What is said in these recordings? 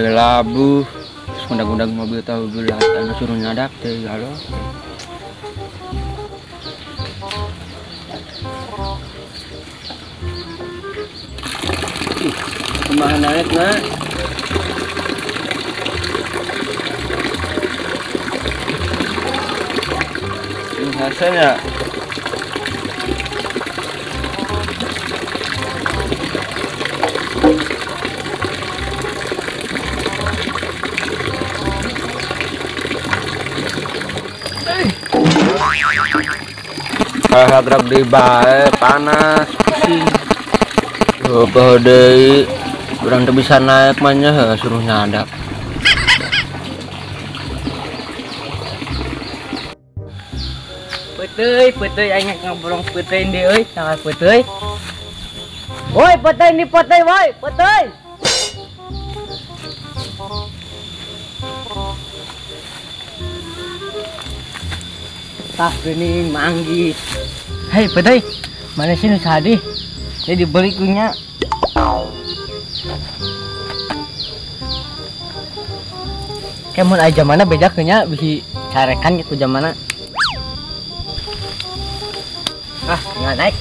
kamari labu undang-undang mobil tahu bulat anu suruh nyadak teh halo. Kumaha naik na? Ini hasilnya. Hadrap di bae panas pusing. Apa deui urang teu bisa naik mah nya suruh nyadak. Peuteui aing ngobrol peuteui deui euy, tanggal peuteui. Woi, peuteui ni peuteui woi, peuteui. Tah geuning manggis. Hei peuteui, mana sih nu sadih? Jadi dibeli kunya. Kemun aja mana beda kunya bisi carekan gitu jamana. Nggak naik.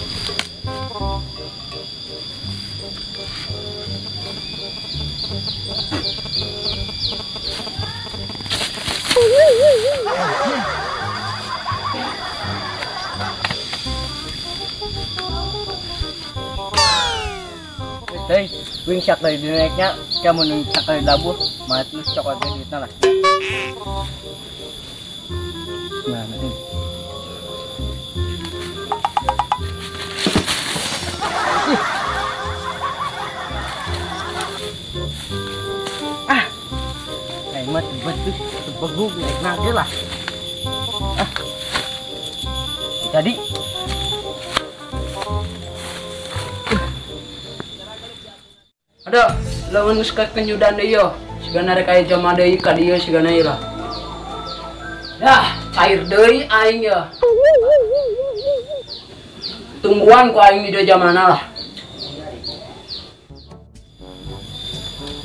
Hei, wing sak dari naiknya, kamu nung sak dari dabuh, mati lu coklatnya duitnya lah. Nah, ini. Naik mah tebet tuh, tebeguk naik nage lah. Jadi. Ada lawan nuskat kenyudan deui yo. Sigana rek aya jama deui ka dieu sigana ieu lah. Dah, cair deui aing ya. Tungguan ku aing di dieu jamana lah.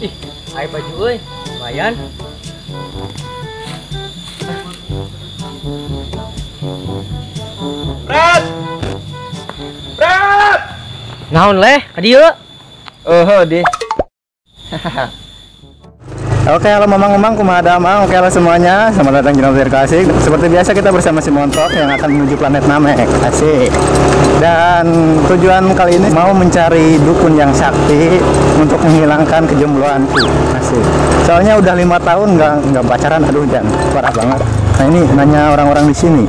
Ih, ayo baju euy, lumayan. Brat! Naon leh, ka dieu? Deh. Oke, halo mamang-mamang, kumaha damang. Oke, halo semuanya. Selamat datang di Novel Kasih. Seperti biasa kita bersama si Montok yang akan menuju planet Namek. Asik. Dan tujuan kali ini mau mencari dukun yang sakti untuk menghilangkan kejombloanku. Asik. Soalnya udah 5 tahun nggak pacaran, aduh jangan parah banget. Nah ini nanya orang-orang di sini.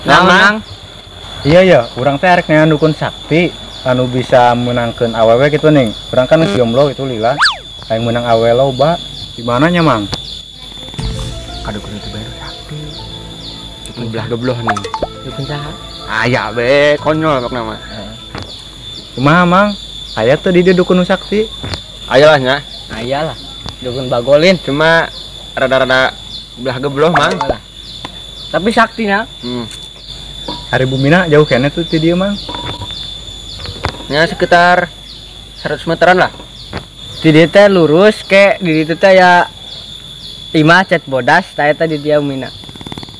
Nang. Iya ya, urang teh arek nanya dukun sakti anu bisa menangkeun awewe gitu ning. Urang kan jomblo itu lila. Aing menang awewe loba. Di mana nya, Mang? Dukun itu baru sakti. Dukun belah gebloh nih. Dukun saha? Aya be konyol pokokna mah. Kumaha, Mang? Aya teh di dieu dukun nu sakti. Ayolah nya. Ayalah. Dukun bagolin. Cuma rada-rada belah gebloh, Mang. Tapi saktinya. Hari Bumina jauh kene tuh ti dieu, Mang. Ya sekitar 100 meteran lah. Di dieu teh lurus ke di dieu teh ya 5 cet bodas, tah eta di dia Mina.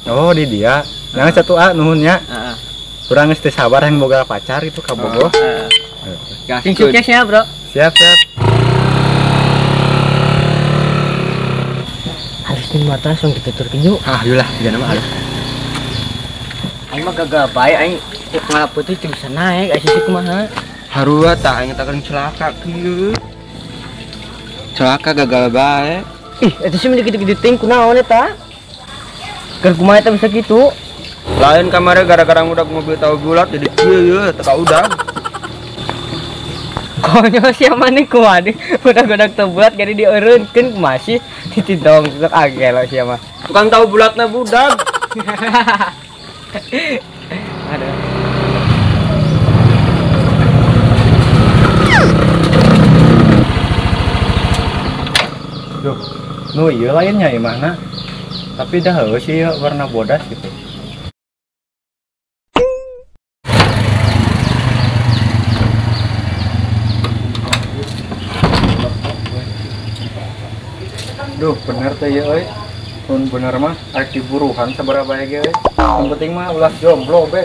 Oh, di dia. Yang 1A nuhun nya. Heeh. Urang geus teu sabar hayang boga pacar itu ka bogoh. Sing suksesnya, Bro. Siap. Harus nih mata langsung dituturkeun yuk. Yulah, jangan mah halus. Aing mah gagal bae aing ngalapeut teh bisa naik, aya sih kumaha. Harua tah aing teh celaka kieu. Celaka gagal bae. Ih, eta sih gitu-gitu ting kunaon eta? Keur kumaha eta bisa kitu? Lain kamari gara-gara ngudak mobil tahu bulat jadi kieu teu kaudag. Konyol siapa nih kuade budak-budak tebulat jadi dieureunkeun masih ditidong sok agel siapa. Tukang tahu bulatna budak. Ada. Duh, nu ieu lainnya imahna. Tapi dah heuh sih warna bodas gitu. Duh, bener teh ya euy. Mun bener mah arek diburuhan sabaraha bae ge euy. Yang penting mah ulah jomblo be.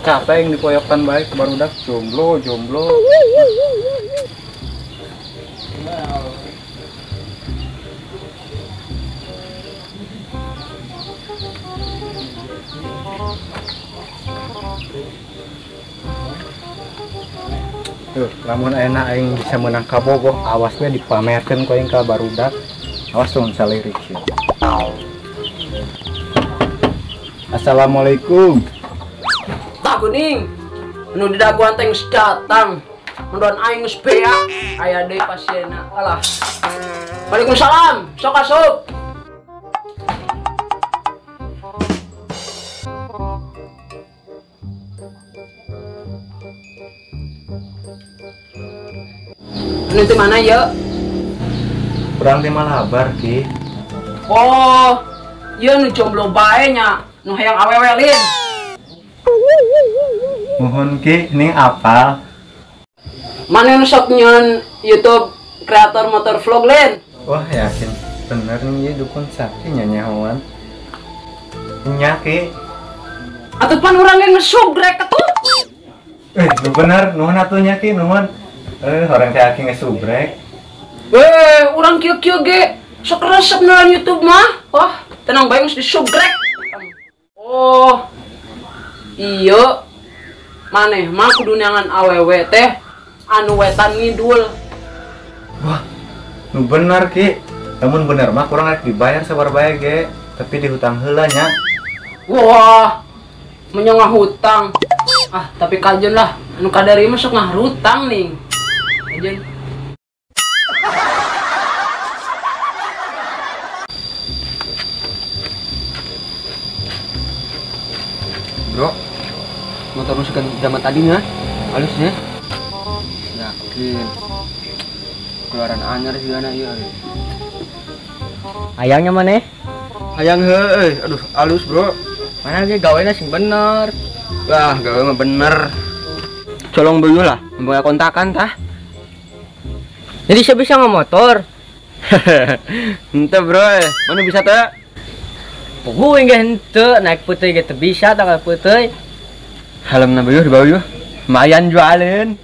Capek yang dipoyokkan baik barudak jomblo. Tuh, lamun enak aing bisa menang kabogoh, awas we dipamerkeun ku aing ka barudak. Awas dong salirik sih. Assalamualaikum. Tak kuning. Nu di daguan teh geus datang. Mendon aing geus beak. Aya deui pasienna. Alah. Waalaikumsalam. Sok asup. Ini tuh mana ya? Kurang di Malabar ki. Oh, iya nu jomblo bae nya, nu hayang awewelin. Mohon ki, ini apal. Mana nu sok nyeun YouTube kreator motor vlog len? Wah yakin bener nih dukun sakti nyanyawan. Nya ki. Atupan urang ge ngesugrek atuh. Nu bener, nuhun atuh nya ki, nuhun. Orang teh aki ngesubrek. Urang kieu-kieu ge sok resep naon YouTube mah. Wah, tenang bae geus disugrek. Oh. Iya. Maneh mah kudu neangan awewe teh anu wetan ngidul. Wah, nu bener ki. Namun bener mah kurang rek dibayar sabar bae ge, tapi dihutang heula nya. Wah, menyongah hutang. Ah, tapi kajen lah. Anu kadari mah sok ngahrutang ning. Kajen. Bro, motor lu suka zaman tadinya, halusnya. Yakin. Keluaran anyar sih anak iya. Ayangnya mana? Hayang heuh, aduh halus bro. Mana ge gawena sing bener. Wah gawe mah bener. Colong beul lah, membawa kontakan tah. Jadi saya bisa motor. Ente bro, mana bisa teh? Puguing ge henteu naik puteuy ge teu bisa tah puteuy. Helmna beuh di bawah yeuh. Lumayan jualin.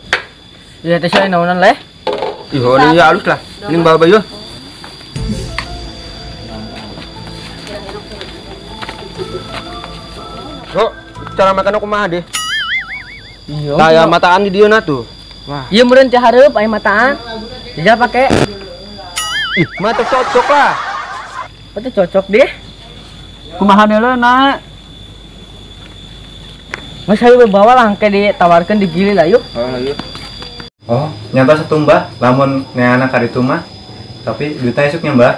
Ya teh saya naonan leh. Ih, ini ya halus lah. Ini bawa beuh. Bro, cara makan kumaha deh? Iya. Kayak mataan di dieu na tuh. Wah. Ieu meureun teh hareup aya mataan. Dijal pake. Ih, mah teu cocok lah. Itu cocok deh. Kumaha deuleuna? Mas hayu bawa lah kayak ditawarkan di gili lah yuk. Oh, nyata satumbah, lamun neana ka ditu mah. Tapi duitnya esuk nya, Mbah.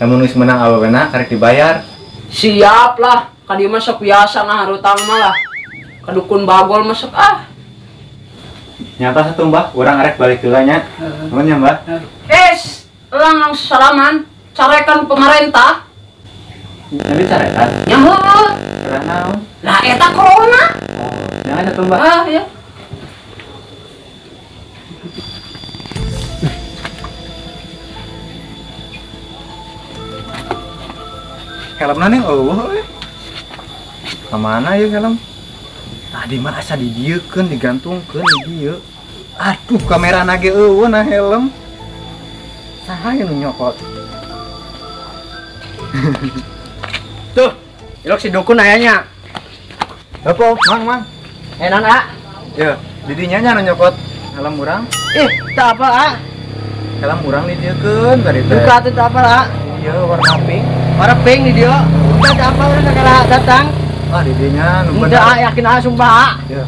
Lamun geus menang awewena karek dibayar. Siap lah. Kadi mah sok biasa ngahrutang mah lah. Kadukun bagol mah sok ah. Nyata satumbah, urang arek balik heula nya. Nuhun nya, Mbah. Elang salaman, carekan pemerintah. Jadi carekan. Nya heueuh. Karena naon? Lah eta corona. Jangan satumbah. Ah, ya. Helmna nih eueuh euy. Kamana ya helm? Tadi mah asa didiekeun digantungkeun di dieu. Aduh, kamera nage eueuh na helm. Saha nu nyokot? Tuh, ilok si dukun ayahnya. Apa, Mang? Enak ah. Ya, didinya nya nu nyokot helm urang. Ih, tak apa ah. Helm urang didiekeun bari teh. Buka tuh tak apa ah. Iya, warna pink. Warna pink di dia. Udah tak apa udah kakak datang. Ah, didinya nu Udah ah, yakin ah sumpah ah. Ya.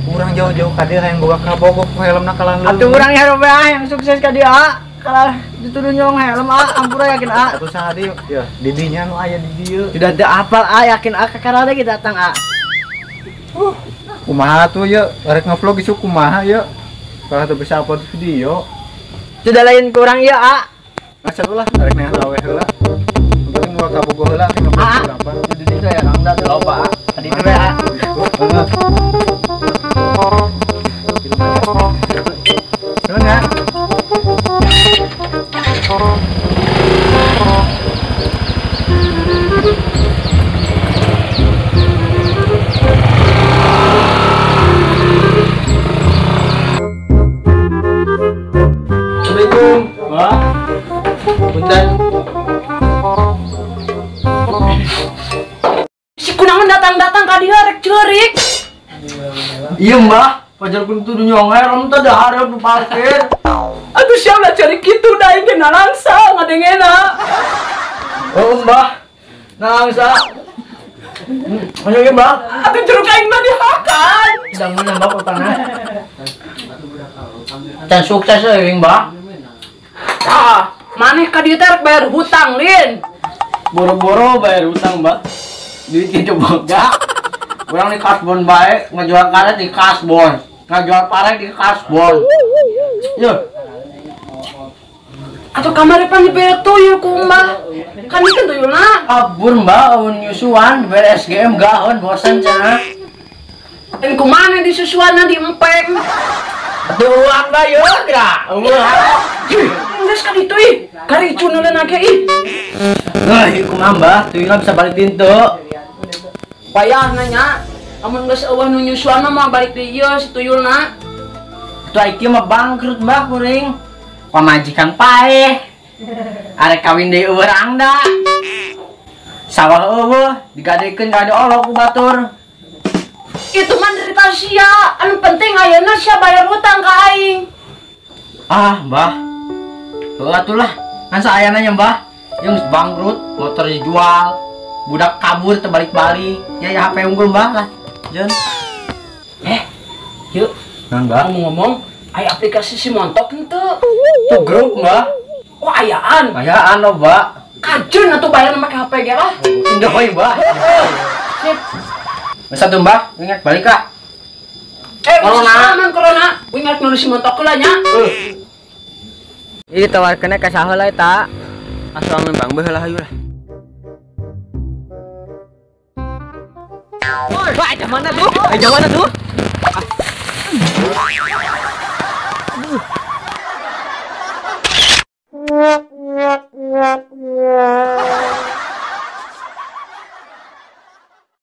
Urang jauh-jauh ka dieu hayang boga kabogok ku helmna kalah leuleung. Atuh urang hero ah yang sukses ka dia ah. Kalau dituduh nyong helm ah, ampura yakin ah. Atuh saha dieu? Ya, didinya nu aya di dieu. Sudah ada apal ah, yakin ah kakak kita datang ah. Kumaha tuh ya, arek ngevlog isu kumaha ya. Kalau tuh bisa upload video. Sudah lain kurang ya ah. Masa lah, arek neangan awe heula. Penting gua kabogoh heula teh ngevlog gampang. Jadi itu ya, enggak ada lupa ah. Tadi itu ya. Nuhun ya. Punten. Si kunangan datang-datang ka dia rek ceurik. Iya mbah, pajar kuntu nyongel, rom teh dah harap nu parkir. Aduh siapa cari kitu da ingin nalangsa ngadengena. Oh mbah, nangsa. Ayo ya mbah. Aduh jeruk aing mah dihakan. Sedang mana mbah utangnya? Dan sukses ya mbah. Ah, maneh ka dieu teh rek bayar hutang lin. Boro-boro bayar utang mbah. Duit itu boga. Orang di kasbon baik, ngejual karet di kasbon, ngejual parek di kasbon. Yuk. Atau kamar pan dibere tuyul ku mbah. Kan ieu tuyulna. Kabur mbak, awun nyusuan, beres SGM gahon, bosan cenah. Dan kumana di susuana di empeng. Tuan mbak yuk kira. Geus ka ditu ih. Karicun euleun age ih. Nah, iku mah mbak, tuyulna bisa balik pintu. Payah nanya. Amun geus eueuh nu nyusuan mah balik di ieu si tuyulna. Tuh iki mah bangkrut mbak kuring. Pamajikan paeh. Arek kawin deui urang da. Sawah eueuh digadekeun ka olok ku batur. Itu mah derita sia. Anu penting ayeuna sia bayar hutang ka aing. Ah, mbah. Heuh atulah. Kan saayana nya mbah, yang bangkrut, motor dijual, budak kabur terbalik-balik. Ya HP unggul mbah lah. Jon. Yuk, Nan mbah? ngomong-ngomong, aya aplikasi si montok henteu. Tuh grup mbah. Oh ayaan. Ayaan lo mbah. Kajun atuh bayar make HP ge lah. Indah hoy mbah. Sip. Masa tuh mbah, ingat balik kah? Corona. Aman corona. Wingat nulis si montok heula nya. Ih tawarkeun ka saha lah eta. Asal ngembang beuh lah hayu lah. Wah, jangan mana tuh? Jangan mana tuh?